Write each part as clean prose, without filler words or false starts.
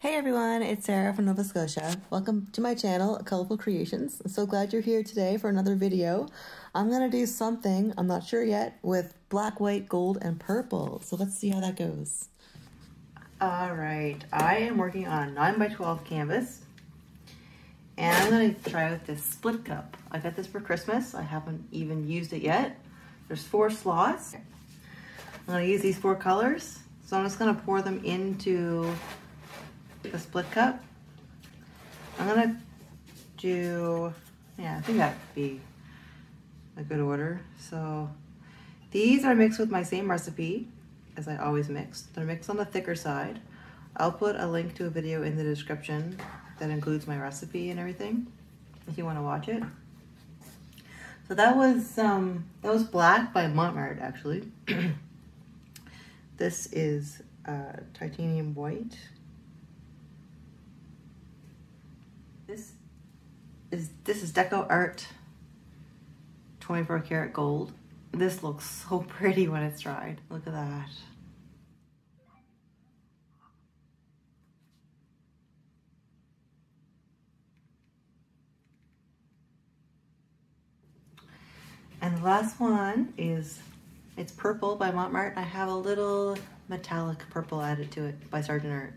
Hey everyone, it's Sarah from Nova Scotia. Welcome to my channel, Colorful Creations. I'm so glad you're here today for another video. I'm going to do something, I'm not sure yet, with black, white, gold, and purple. So let's see how that goes. Alright, I am working on a 9x12 canvas. And I'm going to try out this split cup. I got this for Christmas. I haven't even used it yet. There's 4 slots. I'm going to use these 4 colors. So I'm just going to pour them into the split cup. I'm gonna do, I think that would be a good order. So these are mixed with my same recipe as I always mix. They're mixed on the thicker side. I'll put a link to a video in the description that includes my recipe and everything if you want to watch it. So that was black by Mont actually. This is titanium white. This is DecoArt 24 karat gold. This looks so pretty when it's dried. Look at that. And the last one is, it's purple by Mont. I have a little metallic purple added to it by Sargent Art.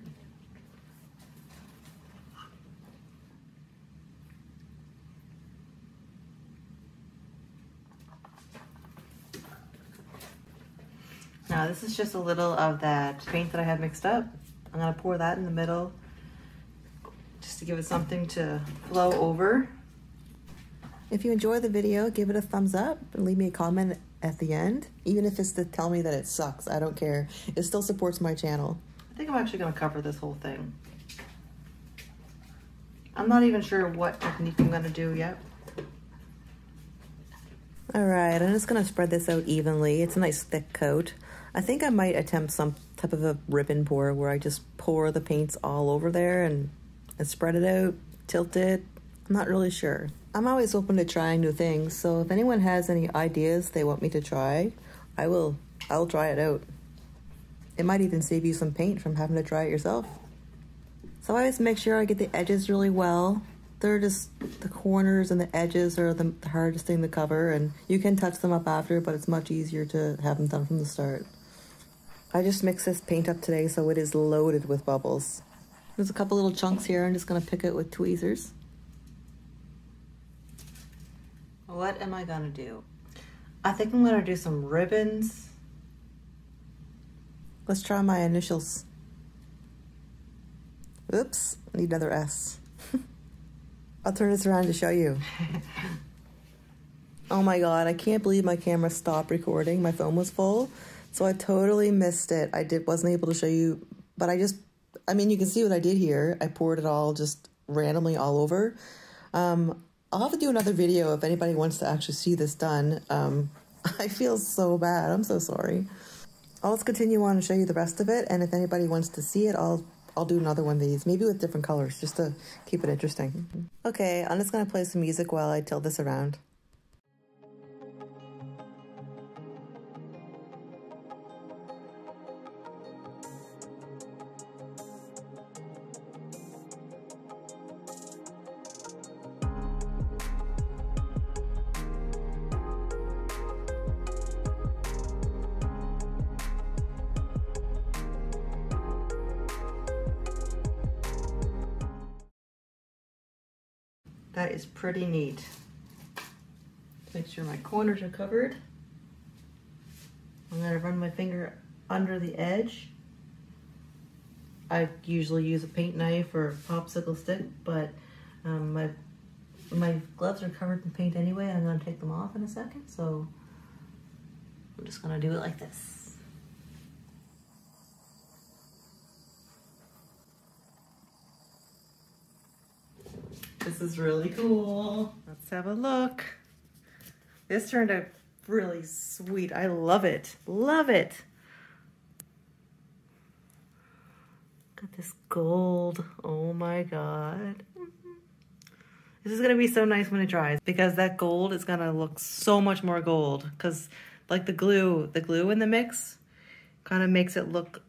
Now this is just a little of that paint that I have mixed up. I'm gonna pour that in the middle just to give it something to flow over. If you enjoy the video, give it a thumbs up and leave me a comment at the end. Even if it's to tell me that it sucks, I don't care. It still supports my channel. I think I'm actually gonna cover this whole thing. I'm not even sure what technique I'm gonna do yet. All right, I'm just gonna spread this out evenly. It's a nice thick coat. I think I might attempt some type of a ribbon pour where I just pour the paints all over there and spread it out, tilt it. I'm not really sure. I'm always open to trying new things, so if anyone has any ideas they want me to try, I'll try it out. It might even save you some paint from having to try it yourself. So I always make sure I get the edges really well. They're just, the corners and the edges are the hardest thing to cover, and you can touch them up after, but it's much easier to have them done from the start. I just mixed this paint up today, so it is loaded with bubbles. There's a couple little chunks here. I'm just gonna pick it with tweezers. What am I gonna do? I think I'm gonna do some ribbons. Let's try my initials. Oops, I need another S. I'll turn this around to show you. Oh my God, I can't believe my camera stopped recording. My phone was full, so I totally missed it. Wasn't able to show you, but I mean, you can see what I did here. I poured it all just randomly all over. I'll have to do another video if anybody wants to actually see this done. I feel so bad, I'm so sorry. I'll just continue on and show you the rest of it, and if anybody wants to see it, I'll do another one of these, maybe with different colors, just to keep it interesting. Okay, I'm just gonna play some music while I tilt this around. That is pretty neat. Make sure my corners are covered. I'm gonna run my finger under the edge. I usually use a paint knife or a popsicle stick, but my gloves are covered in paint anyway, and I'm gonna take them off in a second, so I'm just gonna do it like this. This is really cool. Let's have a look. This turned out really sweet. I love it. Love it. Look at this gold. Oh my God. This is gonna be so nice when it dries, because that gold is gonna look so much more gold, because like the glue in the mix kind of makes it look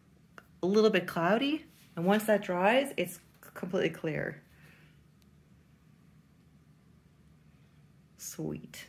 a little bit cloudy. And once that dries, it's completely clear. Sweet.